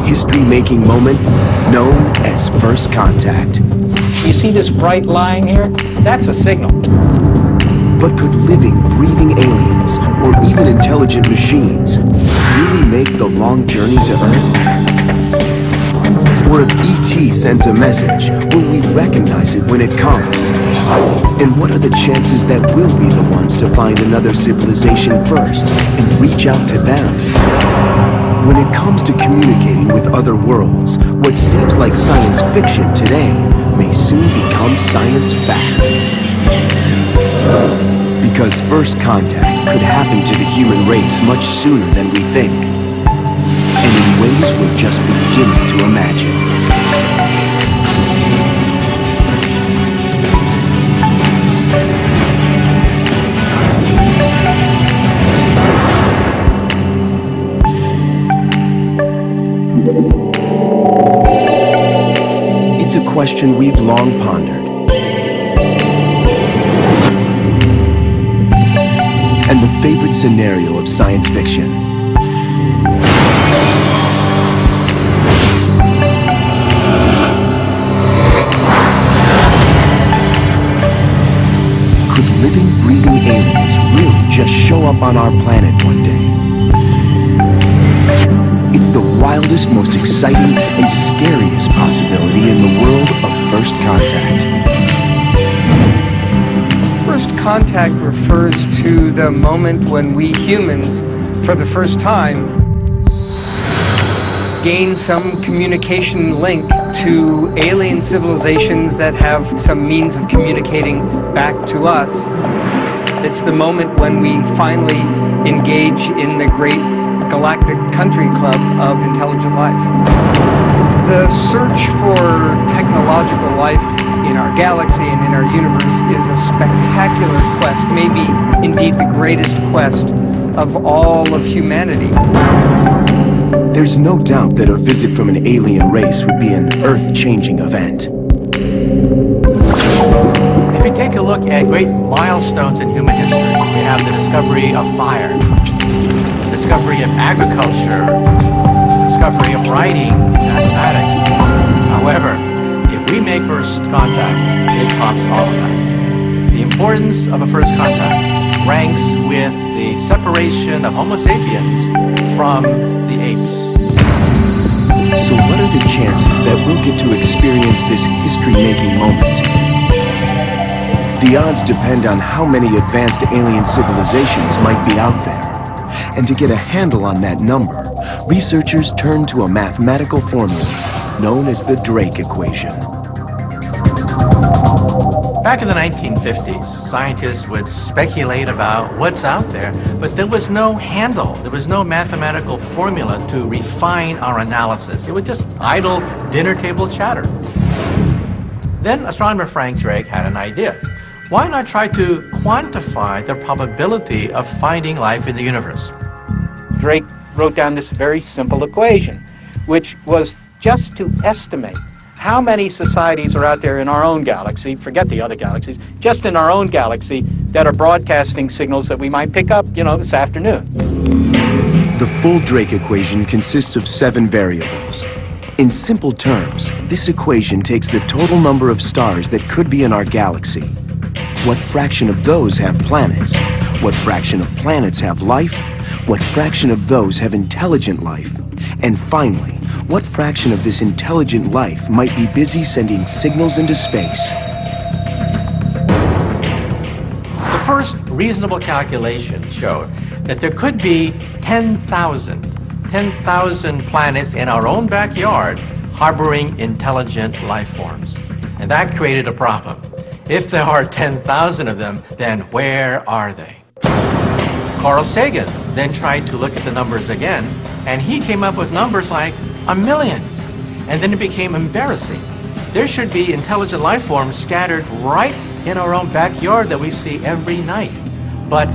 history-making moment known as first contact. You see this bright line here? That's a signal. But could living, breathing aliens, or even intelligent machines, really make the long journey to Earth? Or if ET sends a message, will we recognize it when it comes? And what are the chances that we'll be the ones to find another civilization first and reach out to them? When it comes to communicating with other worlds, what seems like science fiction today may soon become science fact. Because first contact could happen to the human race much sooner than we think. And in ways we're just beginning to imagine. It's a question we've long pondered. And the favorite scenario of science fiction. Could living, breathing aliens really just show up on our planet one day? It's the wildest, most exciting, and scariest possibility in the world of first contact. First contact refers to the moment when we humans, for the first time, gain some communication link to alien civilizations that have some means of communicating back to us. It's the moment when we finally engage in the great galactic country club of intelligent life. The search for technological life in our galaxy and in our universe is a spectacular quest, maybe indeed the greatest quest of all of humanity. There's no doubt that a visit from an alien race would be an earth-changing event. If you take a look at great milestones in human history, we have the discovery of fire, the discovery of agriculture, the discovery of writing, mathematics. However, if we make first contact, it tops all of that. The importance of a first contact ranks with the separation of Homo sapiens from the apes. So what are the chances that we'll get to experience this history-making moment? The odds depend on how many advanced alien civilizations might be out there. And to get a handle on that number, researchers turn to a mathematical formula known as the Drake equation. Back in the 1950s, scientists would speculate about what's out there, but there was no handle, there was no mathematical formula to refine our analysis. It was just idle dinner table chatter. Then astronomer Frank Drake had an idea. Why not try to quantify the probability of finding life in the universe? Drake wrote down this very simple equation, which was just to estimate how many societies are out there in our own galaxy, forget the other galaxies, just in our own galaxy that are broadcasting signals that we might pick up, this afternoon. The full Drake equation consists of 7 variables. In simple terms, this equation takes the total number of stars that could be in our galaxy. What fraction of those have planets? What fraction of planets have life? What fraction of those have intelligent life? And finally, what fraction of this intelligent life might be busy sending signals into space? The first reasonable calculation showed that there could be 10,000 planets in our own backyard harboring intelligent life forms. And that created a problem. If there are 10,000 of them, then where are they? Carl Sagan then tried to look at the numbers again, and he came up with numbers like 1 million. And then it became embarrassing. There should be intelligent life forms scattered right in our own backyard that we see every night, but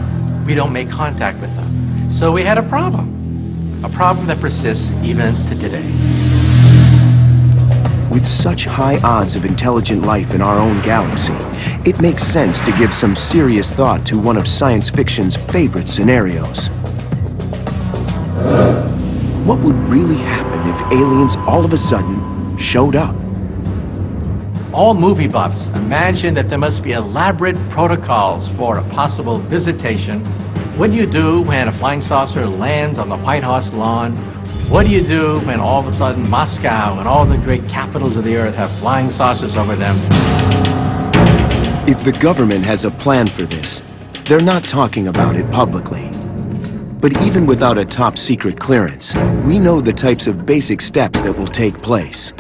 we don't make contact with them. So we had a problem that persists even to today. With such high odds of intelligent life in our own galaxy, it makes sense to give some serious thought to one of science fiction's favorite scenarios. What would really happen if aliens all of a sudden showed up? All movie buffs imagine that there must be elaborate protocols for a possible visitation. What do you do when a flying saucer lands on the White House lawn? What do you do when all of a sudden Moscow and all the great capitals of the earth have flying saucers over them? If the government has a plan for this, they're not talking about it publicly. But even without a top-secret clearance, we know the types of basic steps that will take place.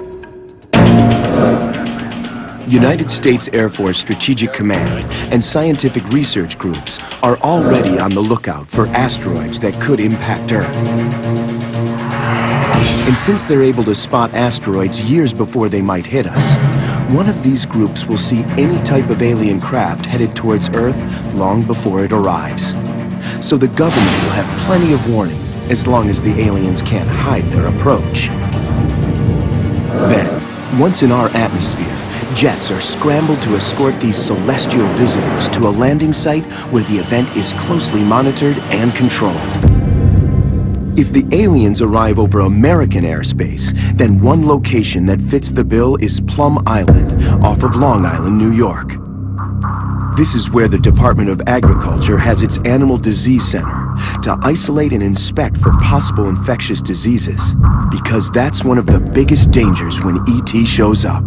United States Air Force Strategic Command and scientific research groups are already on the lookout for asteroids that could impact Earth. And since they're able to spot asteroids years before they might hit us, one of these groups will see any type of alien craft headed towards Earth long before it arrives. So the government will have plenty of warning as long as the aliens can't hide their approach. Then, once in our atmosphere, jets are scrambled to escort these celestial visitors to a landing site where the event is closely monitored and controlled. If the aliens arrive over American airspace, then one location that fits the bill is Plum Island, off of Long Island, New York. This is where the Department of Agriculture has its Animal Disease Center to isolate and inspect for possible infectious diseases, because that's one of the biggest dangers when ET shows up.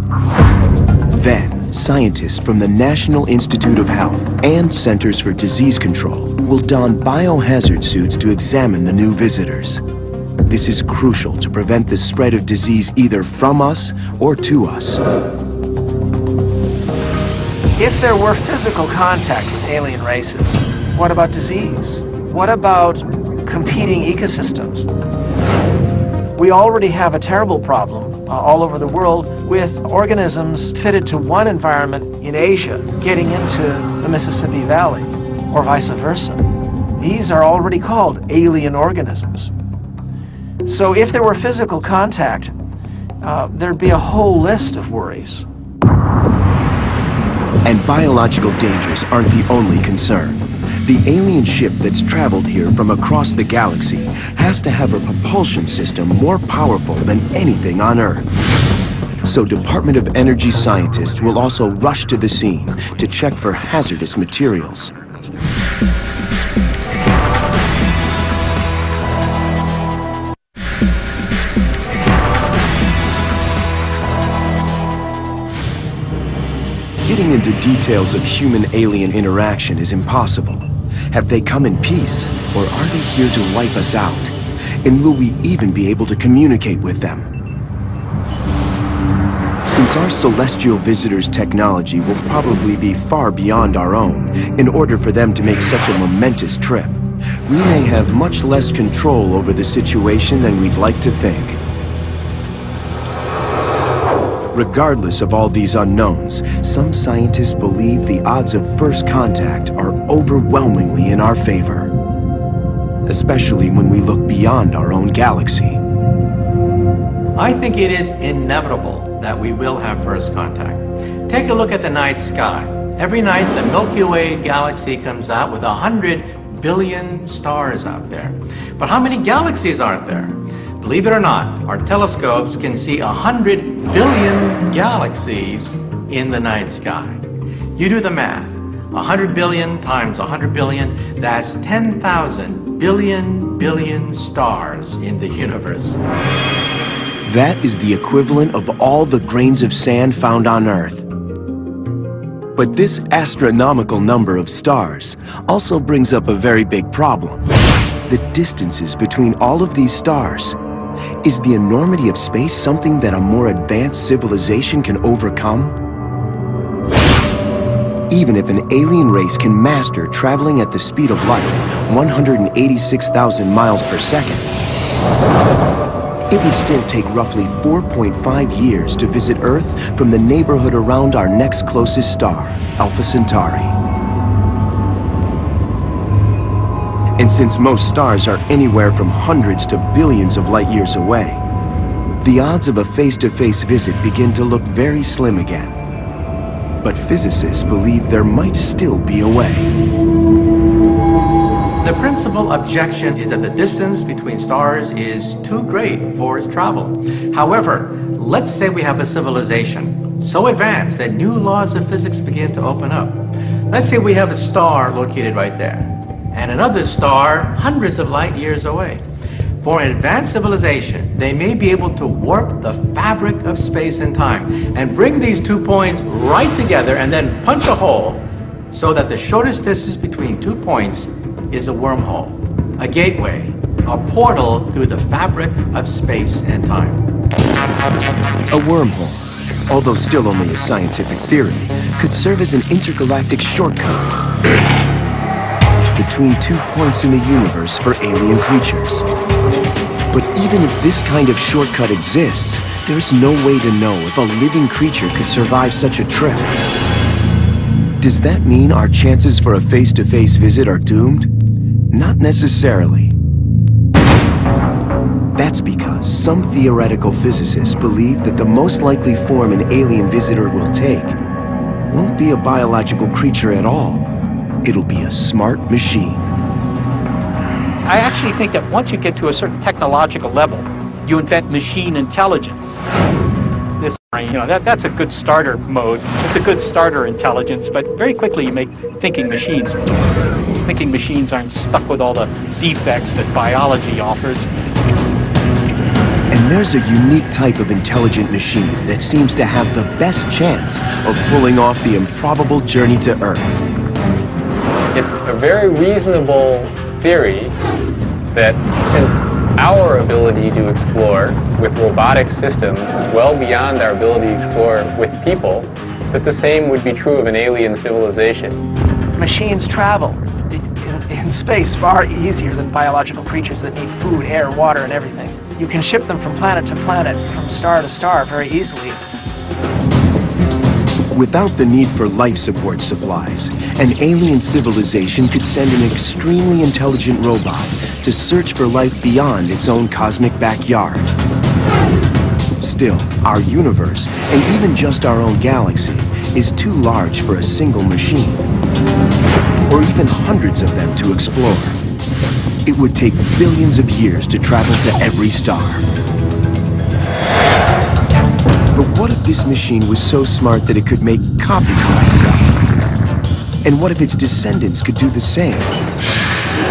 Then, scientists from the National Institute of Health and Centers for Disease Control will don biohazard suits to examine the new visitors. This is crucial to prevent the spread of disease either from us or to us. If there were physical contact with alien races, what about disease? What about competing ecosystems? We already have a terrible problem all over the world with organisms fitted to one environment in Asia getting into the Mississippi Valley, or vice versa. These are already called alien organisms. So if there were physical contact, there'd be a whole list of worries. And biological dangers aren't the only concern. The alien ship that's traveled here from across the galaxy has to have a propulsion system more powerful than anything on Earth. So Department of Energy scientists will also rush to the scene to check for hazardous materials. Getting into details of human-alien interaction is impossible. Have they come in peace, or are they here to wipe us out? And will we even be able to communicate with them? Since our celestial visitors' technology will probably be far beyond our own in order for them to make such a momentous trip, we may have much less control over the situation than we'd like to think. Regardless of all these unknowns, some scientists believe the odds of first contact are overwhelmingly in our favor, especially when we look beyond our own galaxy. I think it is inevitable that we will have first contact. Take a look at the night sky. Every night, the Milky Way galaxy comes out with 100 billion stars out there. But how many galaxies aren't there? Believe it or not, our telescopes can see 100 billion galaxies in the night sky. You do the math. 100 billion times 100 billion, that's 10,000 billion stars in the universe. That is the equivalent of all the grains of sand found on Earth. But this astronomical number of stars also brings up a very big problem. The distances between all of these stars. Is the enormity of space something that a more advanced civilization can overcome? Even if an alien race can master traveling at the speed of light, 186,000 miles per second, it would still take roughly 4.5 years to visit Earth from the neighborhood around our next closest star, Alpha Centauri. And since most stars are anywhere from hundreds to billions of light years away, the odds of a face-to-face visit begin to look very slim again. But physicists believe there might still be a way. The principal objection is that the distance between stars is too great for its travel. However, let's say we have a civilization so advanced that new laws of physics begin to open up. Let's say we have a star located right there, and another star hundreds of light years away. For an advanced civilization, they may be able to warp the fabric of space and time and bring these 2 points right together and then punch a hole so that the shortest distance between 2 points is a wormhole, a gateway, a portal through the fabric of space and time. A wormhole, although still only a scientific theory, could serve as an intergalactic shortcut between 2 points in the universe for alien creatures. But even if this kind of shortcut exists, there's no way to know if a living creature could survive such a trip. Does that mean our chances for a face-to-face visit are doomed? Not necessarily. That's because some theoretical physicists believe that the most likely form an alien visitor will take won't be a biological creature at all. It'll be a smart machine. I actually think that once you get to a certain technological level, you invent machine intelligence. This, that's a good starter mode. It's a good starter intelligence, but very quickly you make thinking machines. Thinking machines aren't stuck with all the defects that biology offers. And there's a unique type of intelligent machine that seems to have the best chance of pulling off the improbable journey to Earth. It's a very reasonable theory that since our ability to explore with robotic systems is well beyond our ability to explore with people, that the same would be true of an alien civilization. Machines travel in space far easier than biological creatures that need food, air, water, and everything. You can ship them from planet to planet, from star to star very easily. Without the need for life support supplies, an alien civilization could send an extremely intelligent robot to search for life beyond its own cosmic backyard. Still, our universe, and even just our own galaxy, is too large for a single machine, or even hundreds of them to explore. It would take billions of years to travel to every star. But what if this machine was so smart that it could make copies of itself? And what if its descendants could do the same?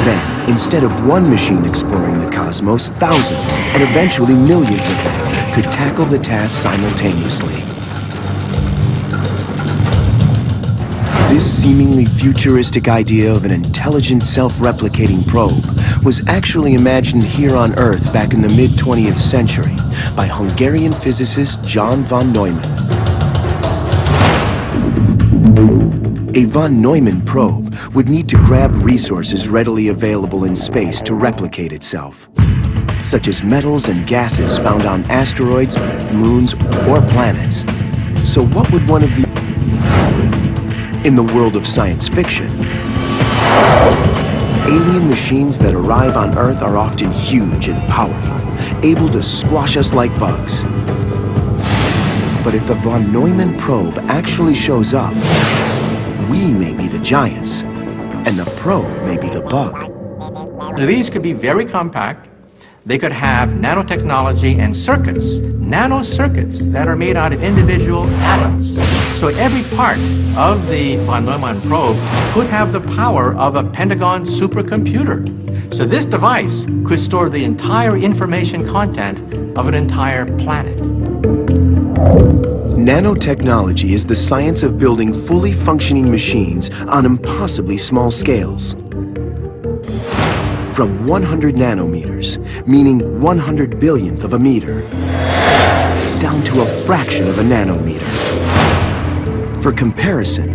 Then, instead of one machine exploring the cosmos, thousands, and eventually millions of them could tackle the task simultaneously. This seemingly futuristic idea of an intelligent, self-replicating probe was actually imagined here on Earth back in the mid-20th century by Hungarian physicist John von Neumann. A von Neumann probe would need to grab resources readily available in space to replicate itself, such as metals and gases found on asteroids, moons, or planets. So what would one of the... In the world of science fiction, alien machines that arrive on Earth are often huge and powerful, able to squash us like bugs. But if a von Neumann probe actually shows up, we may be the giants, and the probe may be the bug. These could be very compact. They could have nanotechnology and circuits, nanocircuits that are made out of individual atoms. So every part of the von Neumann probe could have the power of a Pentagon supercomputer. So this device could store the entire information content of an entire planet. Nanotechnology is the science of building fully functioning machines on impossibly small scales. From 100 nanometers, meaning 100 billionth of a meter, down to a fraction of a nanometer. For comparison,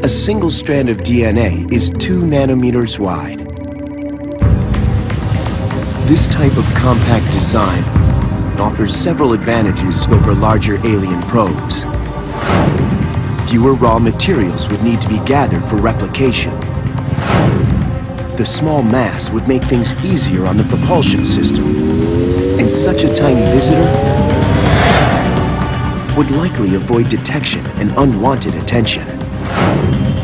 a single strand of DNA is 2 nanometers wide. This type of compact design offers several advantages over larger alien probes. Fewer raw materials would need to be gathered for replication. The small mass would make things easier on the propulsion system, and such a tiny visitor would likely avoid detection and unwanted attention.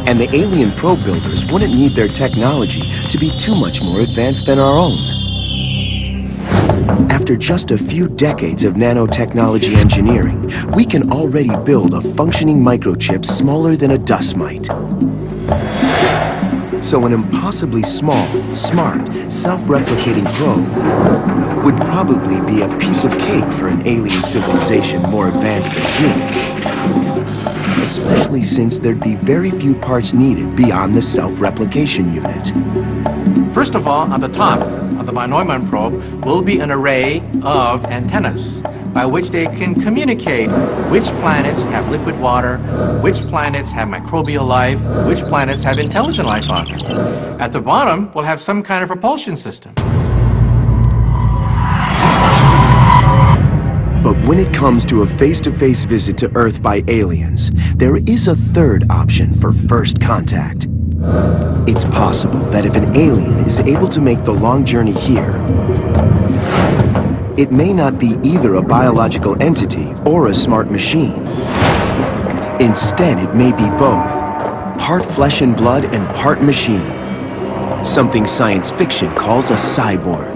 And the alien probe builders wouldn't need their technology to be too much more advanced than our own. After just a few decades of nanotechnology engineering, we can already build a functioning microchip smaller than a dust mite. So an impossibly small, smart, self-replicating probe would probably be a piece of cake for an alien civilization more advanced than humans. Especially since there'd be very few parts needed beyond the self-replication unit. First of all, on the top of the von Neumann probe will be an array of antennas by which they can communicate which planets have liquid water, which planets have microbial life, which planets have intelligent life on them. At the bottom, we'll have some kind of propulsion system. But when it comes to a face-to-face visit to Earth by aliens, there is a third option for first contact. It's possible that if an alien is able to make the long journey here, it may not be either a biological entity or a smart machine. Instead, it may be both, part flesh and blood and part machine. Something science fiction calls a cyborg.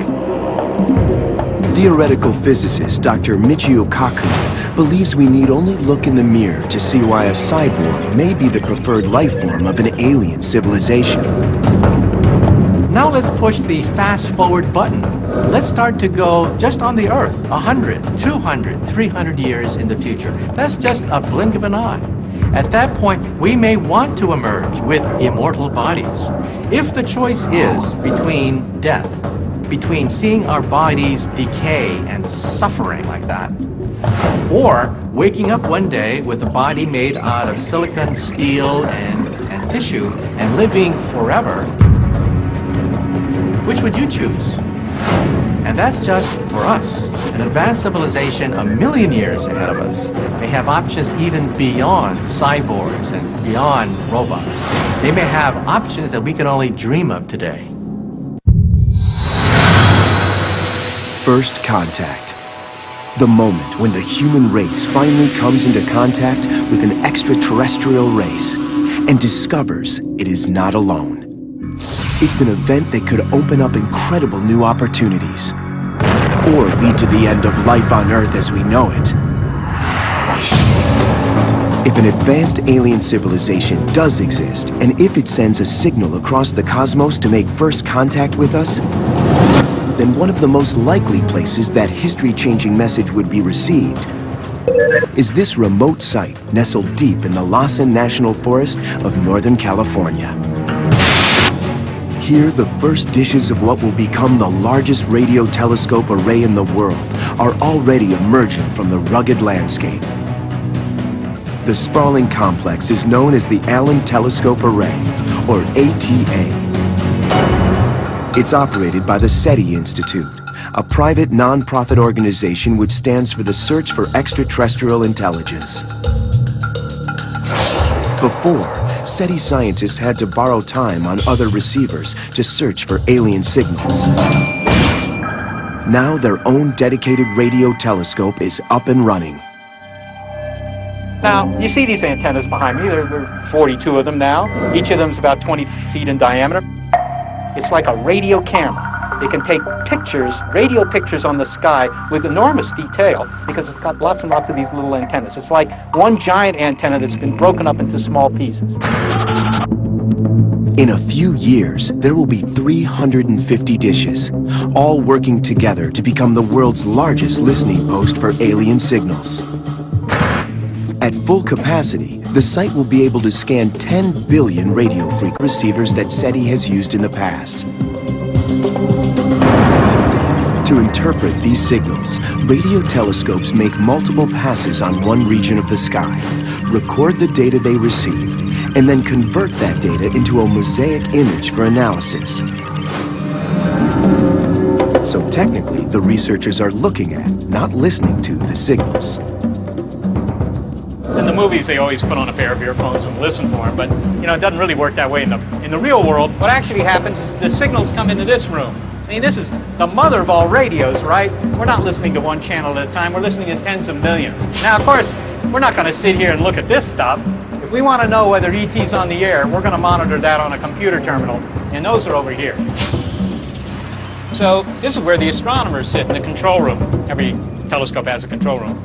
Theoretical physicist Dr. Michio Kaku believes we need only look in the mirror to see why a cyborg may be the preferred life form of an alien civilization. Now let's push the fast-forward button. Let's start to go just on the Earth, 100, 200, 300 years in the future. That's just a blink of an eye. At that point, we may want to emerge with immortal bodies. If the choice is between death, between seeing our bodies decay and suffering like that, or waking up one day with a body made out of silicon, steel, and tissue, and living forever, which would you choose? And that's just for us. An advanced civilization a million years ahead of us may have options even beyond cyborgs and beyond robots. They may have options that we can only dream of today. First contact. The moment when the human race finally comes into contact with an extraterrestrial race and discovers it is not alone. It's an event that could open up incredible new opportunities, or lead to the end of life on Earth as we know it. If an advanced alien civilization does exist, and if it sends a signal across the cosmos to make first contact with us, then one of the most likely places that history-changing message would be received is this remote site nestled deep in the Lawson National Forest of Northern California. Here, the first dishes of what will become the largest radio telescope array in the world are already emerging from the rugged landscape. The sprawling complex is known as the Allen Telescope Array, or ATA. It's operated by the SETI Institute, a private non-profit organization which stands for the search for extraterrestrial intelligence. Before, SETI scientists had to borrow time on other receivers to search for alien signals. Now their own dedicated radio telescope is up and running. Now, you see these antennas behind me. There are 42 of them now. Each of them is about 20 feet in diameter. It's like a radio camera. It can take pictures, radio pictures on the sky with enormous detail because it's got lots and lots of these little antennas. It's like one giant antenna that's been broken up into small pieces. In a few years, there will be 350 dishes, all working together to become the world's largest listening post for alien signals. At full capacity, the site will be able to scan 10 billion radio frequency receivers that SETI has used in the past. To interpret these signals, radio telescopes make multiple passes on one region of the sky, record the data they received, and then convert that data into a mosaic image for analysis. So technically, the researchers are looking at, not listening to, the signals. In the movies, they always put on a pair of earphones and listen for them, but it doesn't really work that way in the real world. What actually happens is the signals come into this room. mean, this is the mother of all radios, right? We're not listening to one channel at a time. We're listening to tens of millions. Now, of course, we're not going to sit here and look at this stuff. If we want to know whether ET's on the air, we're going to monitor that on a computer terminal, and those are over here. So this is where the astronomers sit in the control room. Every telescope has a control room.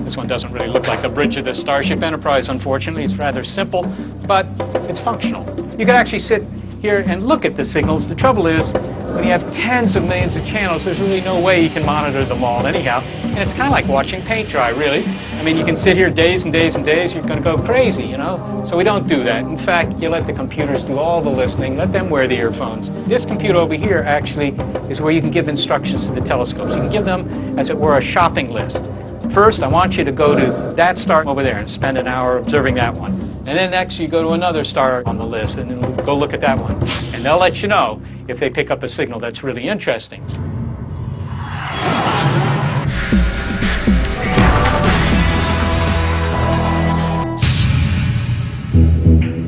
This one doesn't really look like the bridge of the Starship Enterprise, unfortunately. It's rather simple, but it's functional. You could actually sit here and look at the signals. The trouble is, when you have tens of millions of channels, there's really no way you can monitor them all anyhow. And it's kind of like watching paint dry, really. I mean, you can sit here days and days and days, you're going to go crazy, you know? So we don't do that. In fact, you let the computers do all the listening, let them wear the earphones. This computer over here actually is where you can give instructions to the telescopes. You can give them, as it were, a shopping list. First, I want you to go to that star over there and spend an hour observing that one. And then next you go to another star on the list and then go look at that one. And they'll let you know if they pick up a signal that's really interesting.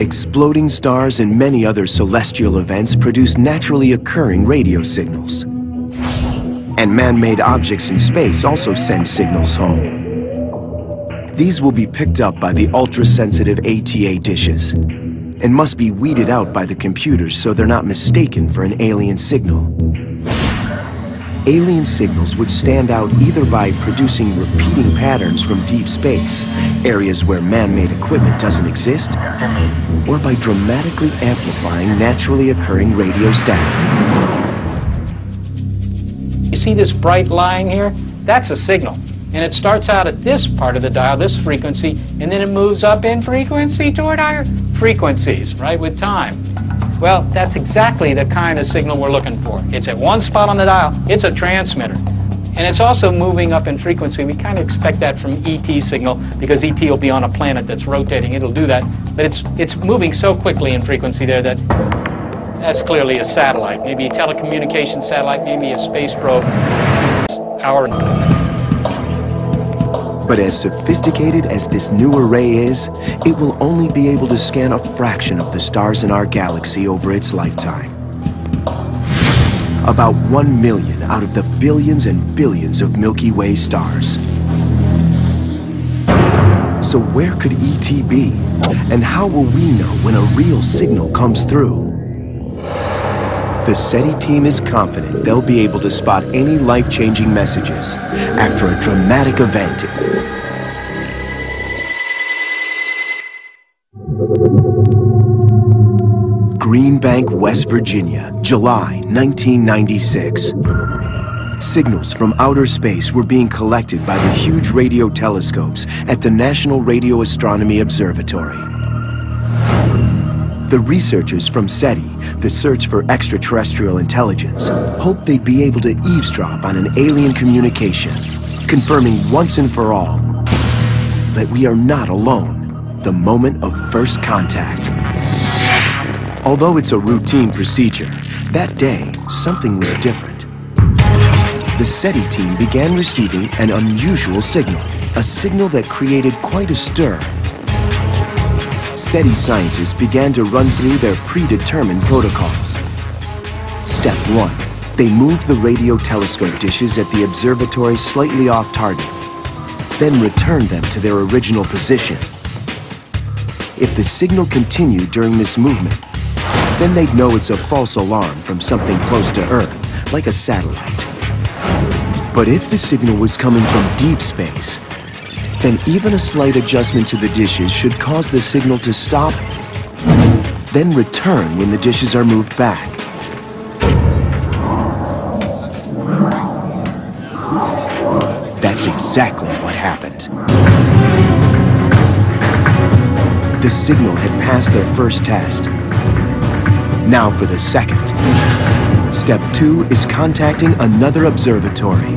Exploding stars and many other celestial events produce naturally occurring radio signals. And man-made objects in space also send signals home. These will be picked up by the ultra-sensitive ATA dishes and must be weeded out by the computers so they're not mistaken for an alien signal. Alien signals would stand out either by producing repeating patterns from deep space, areas where man-made equipment doesn't exist, or by dramatically amplifying naturally occurring radio static. You see this bright line here? That's a signal. And it starts out at this part of the dial, this frequency, and then it moves up in frequency toward higher frequencies, right, with time. Well, that's exactly the kind of signal we're looking for. It's at one spot on the dial, it's a transmitter. And it's also moving up in frequency. We kind of expect that from ET signal, because ET will be on a planet that's rotating, it'll do that. But it's moving so quickly in frequency there that that's clearly a satellite, maybe a telecommunications satellite, maybe a space probe. But as sophisticated as this new array is, it will only be able to scan a fraction of the stars in our galaxy over its lifetime. About 1 million out of the billions and billions of Milky Way stars. So where could ET be? And how will we know when a real signal comes through? The SETI team is confident they'll be able to spot any life-changing messages after a dramatic event. Green Bank, West Virginia, July 1996. Signals from outer space were being collected by the huge radio telescopes at the National Radio Astronomy Observatory. The researchers from SETI, the Search for Extraterrestrial Intelligence, hoped they'd be able to eavesdrop on an alien communication, confirming once and for all that we are not alone, the moment of first contact. Although it's a routine procedure, that day, something was different. The SETI team began receiving an unusual signal, a signal that created quite a stir. SETI scientists began to run through their predetermined protocols. Step 1. They moved the radio telescope dishes at the observatory slightly off target, then returned them to their original position. If the signal continued during this movement, then they'd know it's a false alarm from something close to Earth, like a satellite. But if the signal was coming from deep space, then even a slight adjustment to the dishes should cause the signal to stop, then return when the dishes are moved back. That's exactly what happened. The signal had passed their first test. Now for the second. Step 2 is contacting another observatory,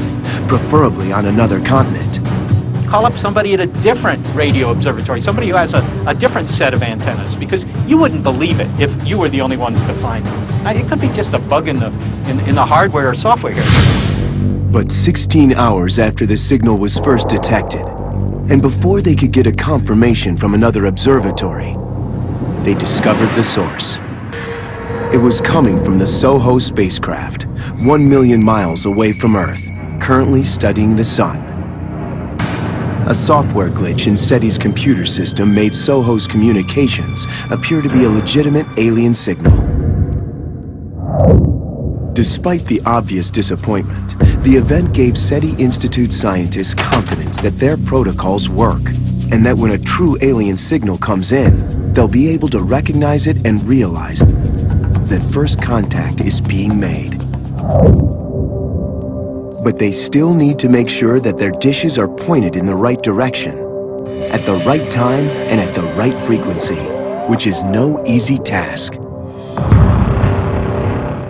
preferably on another continent. Call up somebody at a different radio observatory, somebody who has a different set of antennas, because you wouldn't believe it if you were the only ones to find it. Now, it could be just a bug in the hardware or software here. But 16 hours after the signal was first detected, and before they could get a confirmation from another observatory, they discovered the source. It was coming from the SOHO spacecraft, 1 million miles away from Earth, currently studying the Sun. A software glitch in SETI's computer system made SOHO's communications appear to be a legitimate alien signal. Despite the obvious disappointment, the event gave SETI Institute scientists confidence that their protocols work, and that when a true alien signal comes in, they'll be able to recognize it and realize that first contact is being made. But they still need to make sure that their dishes are pointed in the right direction, at the right time and at the right frequency, which is no easy task.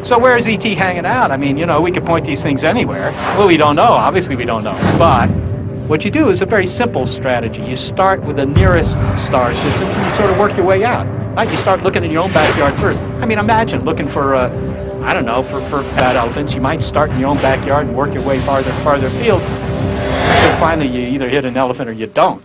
So where is ET hanging out? I mean, you know, we could point these things anywhere. Well, we don't know. Obviously, we don't know. But what you do is a very simple strategy. You start with the nearest star system and you sort of work your way out. Right? You start looking in your own backyard first. I mean, imagine looking for, I don't know, for bad elephants. You might start in your own backyard and work your way farther afield until finally you either hit an elephant or you don't.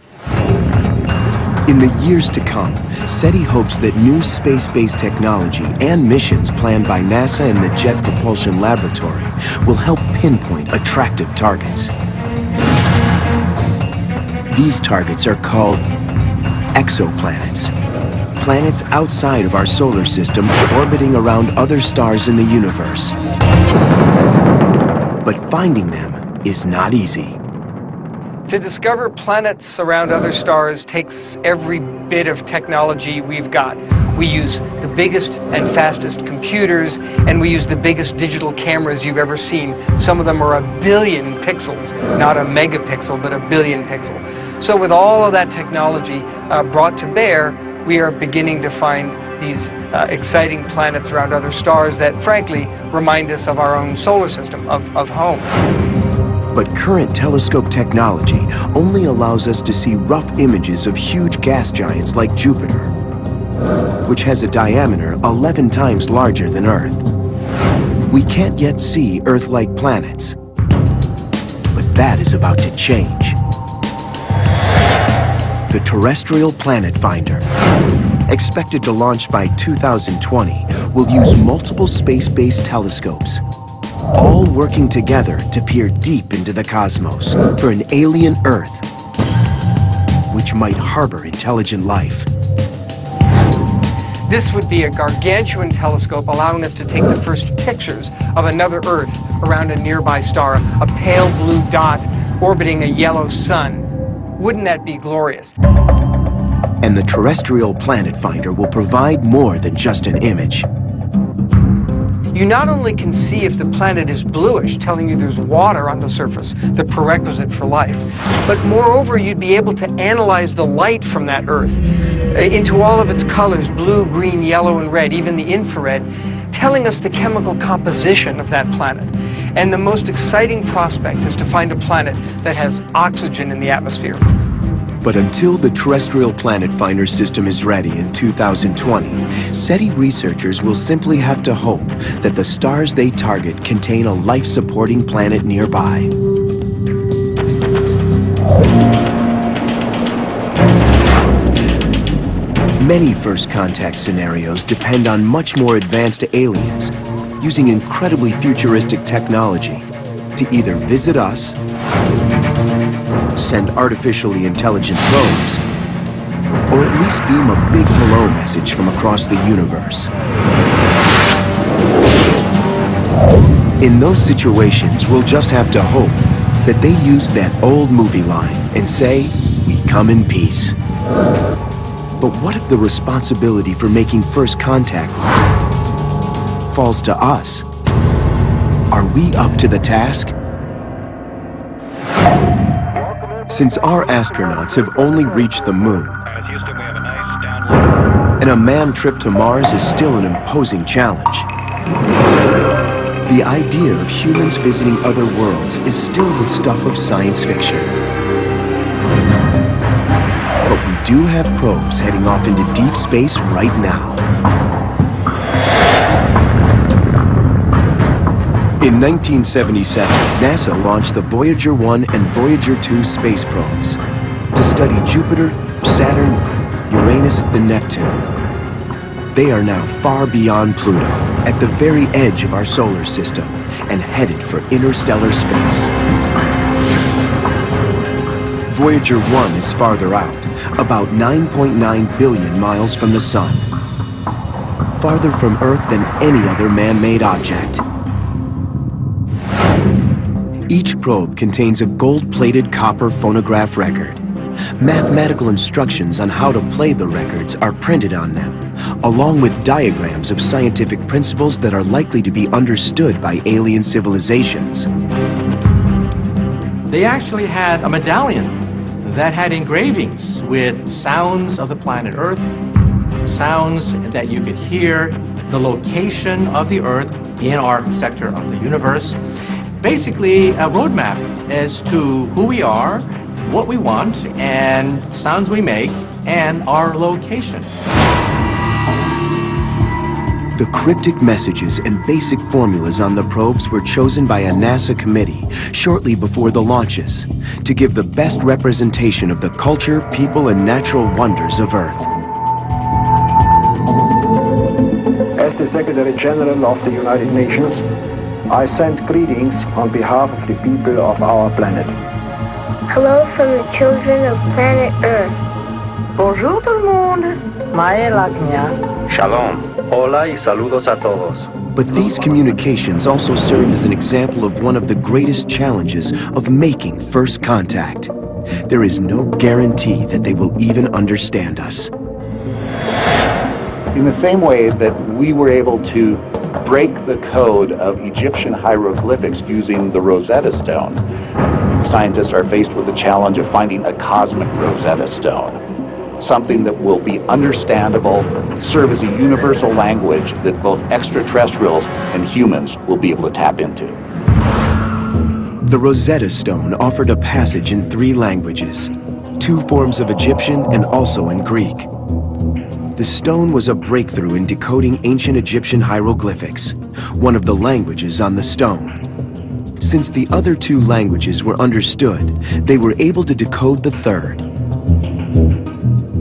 In the years to come, SETI hopes that new space-based technology and missions planned by NASA and the Jet Propulsion Laboratory will help pinpoint attractive targets. These targets are called exoplanets, planets outside of our solar system orbiting around other stars in the universe. But finding them is not easy. To discover planets around other stars takes every bit of technology we've got. We use the biggest and fastest computers, and we use the biggest digital cameras you've ever seen. Some of them are 1 billion pixels, not a megapixel, but 1 billion pixels. So with all of that technology brought to bear, we are beginning to find these exciting planets around other stars that, frankly, remind us of our own solar system, of home. But current telescope technology only allows us to see rough images of huge gas giants like Jupiter, which has a diameter 11 times larger than Earth. We can't yet see Earth-like planets, but that is about to change. The Terrestrial Planet Finder, expected to launch by 2020, will use multiple space-based telescopes, all working together to peer deep into the cosmos for an alien Earth, which might harbor intelligent life. This would be a gargantuan telescope allowing us to take the first pictures of another Earth around a nearby star, a pale blue dot orbiting a yellow sun. Wouldn't that be glorious? And the Terrestrial Planet Finder will provide more than just an image. You not only can see if the planet is bluish, telling you there's water on the surface, the prerequisite for life, but moreover, you'd be able to analyze the light from that Earth into all of its colors, blue, green, yellow, and red, even the infrared, telling us the chemical composition of that planet. And the most exciting prospect is to find a planet that has oxygen in the atmosphere. But until the Terrestrial Planet Finder system is ready in 2020, SETI researchers will simply have to hope that the stars they target contain a life-supporting planet nearby. Many first contact scenarios depend on much more advanced aliens using incredibly futuristic technology to either visit us, send artificially intelligent probes, or at least beam a big hello message from across the universe. In those situations, we'll just have to hope that they use that old movie line and say, "We come in peace." But what if the responsibility for making first contact falls to us? Are we up to the task? Since our astronauts have only reached the moon, and a manned trip to Mars is still an imposing challenge, the idea of humans visiting other worlds is still the stuff of science fiction. But we do have probes heading off into deep space right now. In 1977, NASA launched the Voyager 1 and Voyager 2 space probes to study Jupiter, Saturn, Uranus, and Neptune. They are now far beyond Pluto, at the very edge of our solar system, and headed for interstellar space. Voyager 1 is farther out, about 9.9 billion miles from the Sun. Farther from Earth than any other man-made object. Each probe contains a gold-plated copper phonograph record. Mathematical instructions on how to play the records are printed on them, along with diagrams of scientific principles that are likely to be understood by alien civilizations. They actually had a medallion that had engravings with sounds of the planet Earth, sounds that you could hear, the location of the Earth in our sector of the universe. Basically, a roadmap as to who we are, what we want, and sounds we make, and our location. The cryptic messages and basic formulas on the probes were chosen by a NASA committee shortly before the launches to give the best representation of the culture, people, and natural wonders of Earth. As the Secretary General of the United Nations, I send greetings on behalf of the people of our planet. Hello from the children of planet Earth. Bonjour tout le monde. Mae Lakmia. Shalom. Hola y saludos a todos. But these communications also serve as an example of one of the greatest challenges of making first contact. There is no guarantee that they will even understand us. In the same way that we were able to break the code of Egyptian hieroglyphics using the Rosetta Stone, scientists are faced with the challenge of finding a cosmic Rosetta Stone, something that will be understandable, serve as a universal language that both extraterrestrials and humans will be able to tap into. The Rosetta Stone offered a passage in 3 languages, 2 forms of Egyptian and also in Greek. The stone was a breakthrough in decoding ancient Egyptian hieroglyphics, one of the languages on the stone. Since the other 2 languages were understood, they were able to decode the 3rd.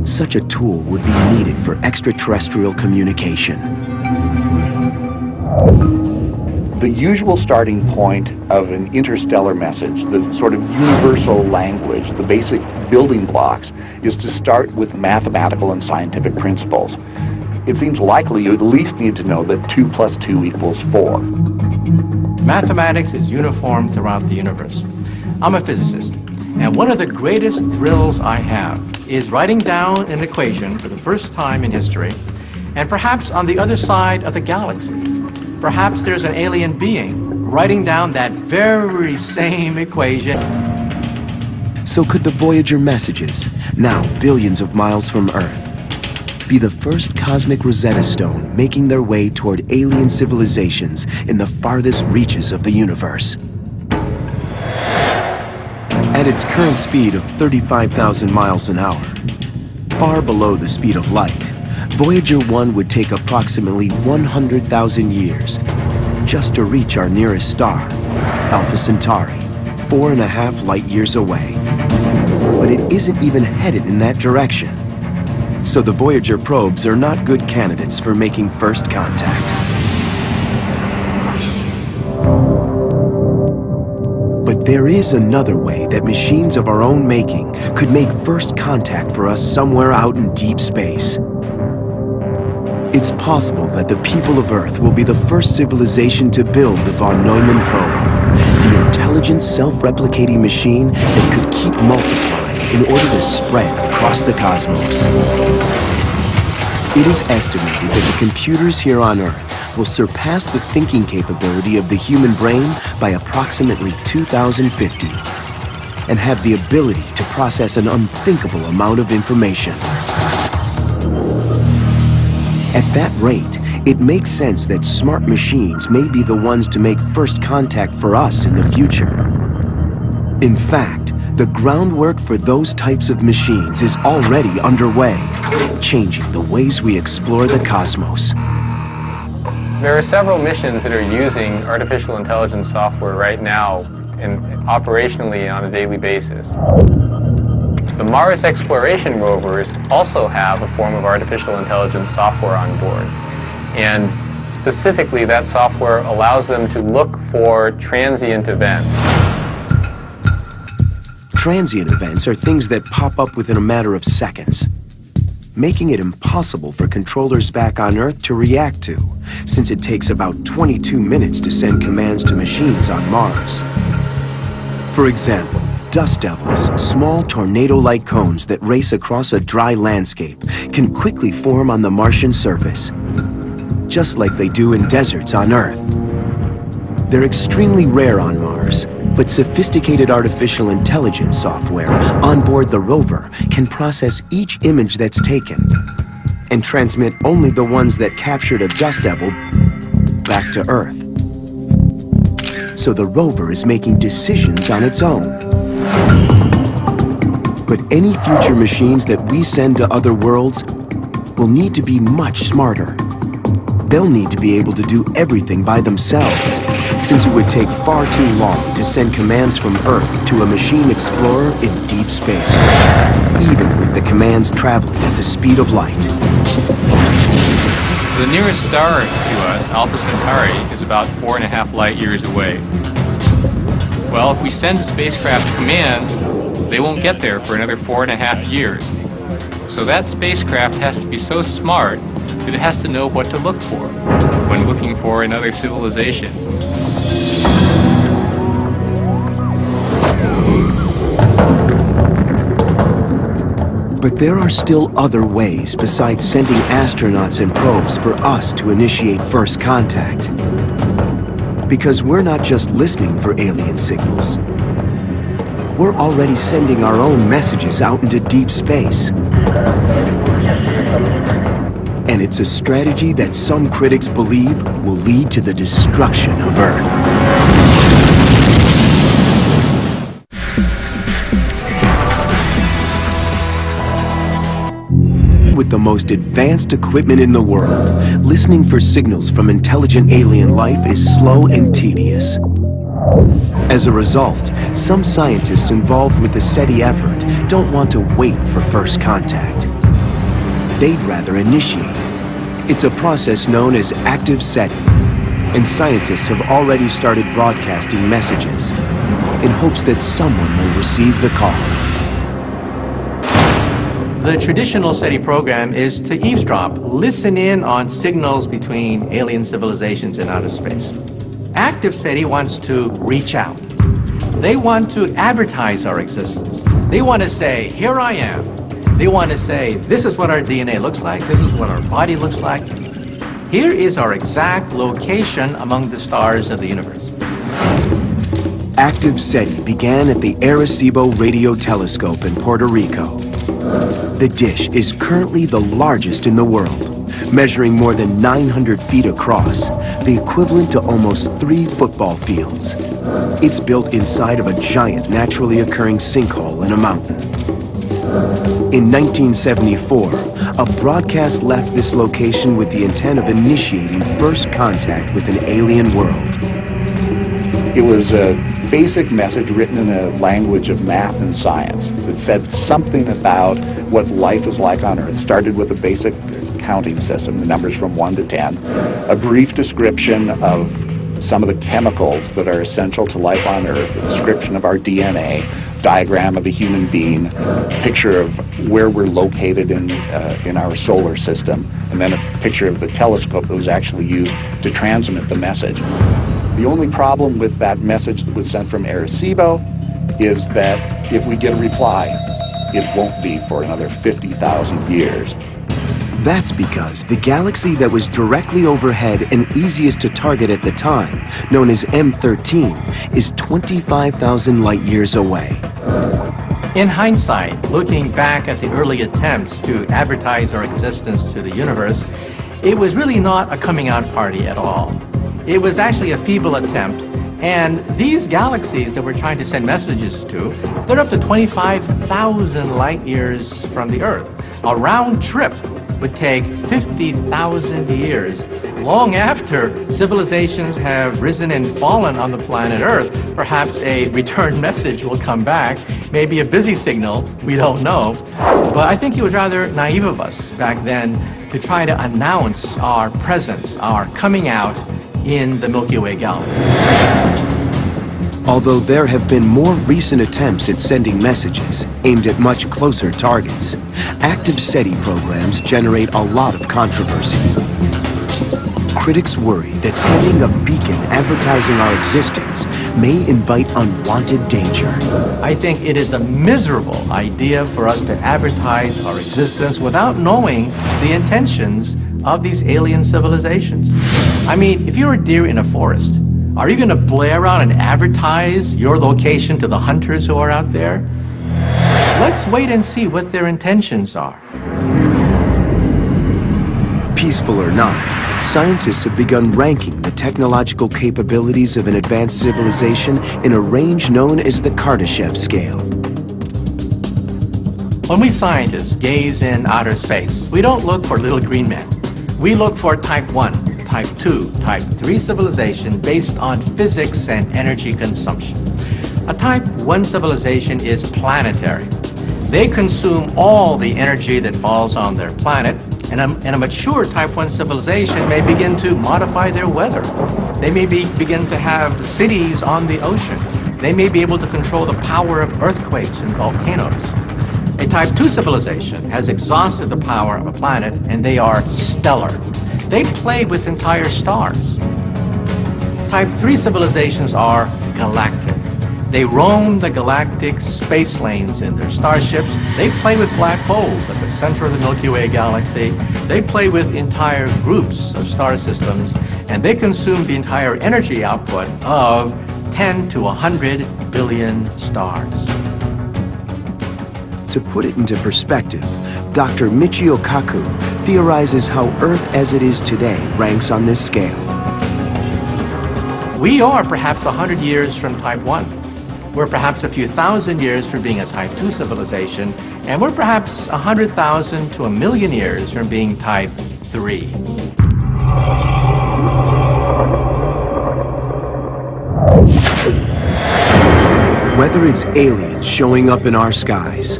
Such a tool would be needed for extraterrestrial communication. The usual starting point of an interstellar message, the sort of universal language, the basic building blocks, is to start with mathematical and scientific principles. It seems likely you at least need to know that 2 + 2 = 4. Mathematics is uniform throughout the universe. I'm a physicist, and one of the greatest thrills I have is writing down an equation for the first time in history, and perhaps on the other side of the galaxy, perhaps there's an alien being writing down that very same equation. So could the Voyager messages, now billions of miles from Earth, be the first cosmic Rosetta Stone making their way toward alien civilizations in the farthest reaches of the universe? At its current speed of 35,000 miles an hour, far below the speed of light, Voyager 1 would take approximately 100,000 years just to reach our nearest star, Alpha Centauri, 4.5 light years away. But it isn't even headed in that direction. So the Voyager probes are not good candidates for making first contact. But there is another way that machines of our own making could make first contact for us somewhere out in deep space. It's possible that the people of Earth will be the first civilization to build the von Neumann probe, the intelligent, self-replicating machine that could keep multiplying in order to spread across the cosmos. It is estimated that the computers here on Earth will surpass the thinking capability of the human brain by approximately 2050 and have the ability to process an unthinkable amount of information. At that rate, it makes sense that smart machines may be the ones to make first contact for us in the future. In fact, the groundwork for those types of machines is already underway, changing the ways we explore the cosmos. There are several missions that are using artificial intelligence software right now and operationally on a daily basis. The Mars exploration rovers also have a form of artificial intelligence software on board. And specifically, that software allows them to look for transient events. Transient events are things that pop up within a matter of seconds, making it impossible for controllers back on Earth to react to, since it takes about 22 minutes to send commands to machines on Mars. For example, dust devils, small tornado-like cones that race across a dry landscape, can quickly form on the Martian surface, just like they do in deserts on Earth. They're extremely rare on Mars, but sophisticated artificial intelligence software on board the rover can process each image that's taken and transmit only the ones that captured a dust devil back to Earth. So the rover is making decisions on its own. But any future machines that we send to other worlds will need to be much smarter. They'll need to be able to do everything by themselves, since it would take far too long to send commands from Earth to a machine explorer in deep space, even with the commands traveling at the speed of light. The nearest star to us, Alpha Centauri, is about 4.5 light years away. Well, if we send a spacecraft commands, they won't get there for another 4.5 years. So that spacecraft has to be so smart that it has to know what to look for when looking for another civilization. But there are still other ways besides sending astronauts and probes for us to initiate first contact. Because we're not just listening for alien signals. We're already sending our own messages out into deep space. And it's a strategy that some critics believe will lead to the destruction of Earth. With the most advanced equipment in the world, listening for signals from intelligent alien life is slow and tedious. As a result, some scientists involved with the SETI effort don't want to wait for first contact. They'd rather initiate it. It's a process known as active SETI, and scientists have already started broadcasting messages in hopes that someone will receive the call. The traditional SETI program is to eavesdrop, listen in on signals between alien civilizations in outer space. Active SETI wants to reach out. They want to advertise our existence. They want to say, here I am. They want to say, this is what our DNA looks like, this is what our body looks like. Here is our exact location among the stars of the universe. Active SETI began at the Arecibo Radio Telescope in Puerto Rico. The dish is currently the largest in the world, measuring more than 900 feet across, the equivalent to almost 3 football fields. It's built inside of a giant naturally occurring sinkhole in a mountain. In 1974, a broadcast left this location with the intent of initiating first contact with an alien world. It was a basic message written in a language of math and science that said something about what life is like on Earth. Started with a basic counting system, the numbers from 1 to 10, a brief description of some of the chemicals that are essential to life on Earth, a description of our DNA, diagram of a human being, a picture of where we're located in our solar system, and then a picture of the telescope that was actually used to transmit the message. The only problem with that message that was sent from Arecibo is that if we get a reply, it won't be for another 50,000 years. That's because the galaxy that was directly overhead and easiest to target at the time, known as M13, is 25,000 light years away. In hindsight, looking back at the early attempts to advertise our existence to the universe, it was really not a coming out party at all. It was actually a feeble attempt, and these galaxies that we're trying to send messages to, they're up to 25,000 light years from the Earth. A round trip would take 50,000 years. Long after civilizations have risen and fallen on the planet Earth, perhaps a return message will come back maybe a busy signal, we don't know. But I think it was rather naive of us back then to try to announce our presence, our coming out in the Milky Way galaxy. Although there have been more recent attempts at sending messages aimed at much closer targets, active SETI programs generate a lot of controversy. Critics worry that sending a beacon advertising our existence may invite unwanted danger. I think it is a miserable idea for us to advertise our existence without knowing the intentions of these alien civilizations. I mean, if you're a deer in a forest, are you going to blare around and advertise your location to the hunters who are out there? Let's wait and see what their intentions are. Peaceful or not, scientists have begun ranking the technological capabilities of an advanced civilization in a range known as the Kardashev scale. When we scientists gaze in outer space, we don't look for little green men. We look for type 1, type 2, type 3 civilization based on physics and energy consumption. A type 1 civilization is planetary. They consume all the energy that falls on their planet, and a mature type 1 civilization may begin to modify their weather. They may begin to have cities on the ocean. They may be able to control the power of earthquakes and volcanoes. A type 2 civilization has exhausted the power of a planet, and they are stellar. They play with entire stars. Type 3 civilizations are galactic. They roam the galactic space lanes in their starships. They play with black holes at the center of the Milky Way galaxy. They play with entire groups of star systems, and they consume the entire energy output of 10 to 100 billion stars. To put it into perspective, Dr. Michio Kaku theorizes how Earth as it is today ranks on this scale. We are perhaps 100 years from type 1. We're perhaps a few thousand years from being a type 2 civilization, and we're perhaps 100,000 to 1,000,000 years from being type 3. Whether it's aliens showing up in our skies,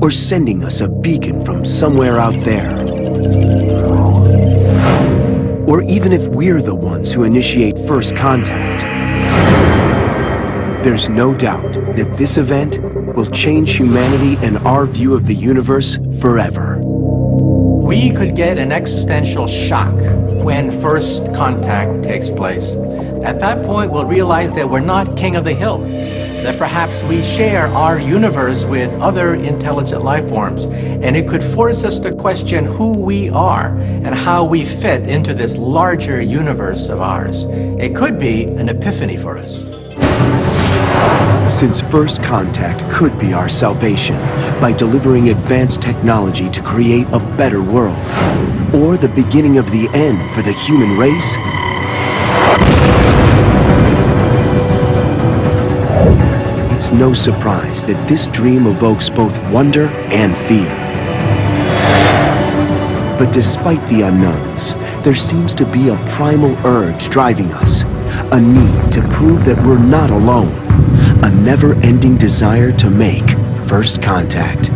or sending us a beacon from somewhere out there, or even if we're the ones who initiate first contact, there's no doubt that this event will change humanity and our view of the universe forever. We could get an existential shock when first contact takes place. At that point, we'll realize that we're not king of the hill, that perhaps we share our universe with other intelligent life forms, and it could force us to question who we are and how we fit into this larger universe of ours. It could be an epiphany for us. Since first contact could be our salvation by delivering advanced technology to create a better world, or the beginning of the end for the human race, it's no surprise that this dream evokes both wonder and fear. But despite the unknowns, there seems to be a primal urge driving us, a need to prove that we're not alone, a never-ending desire to make first contact.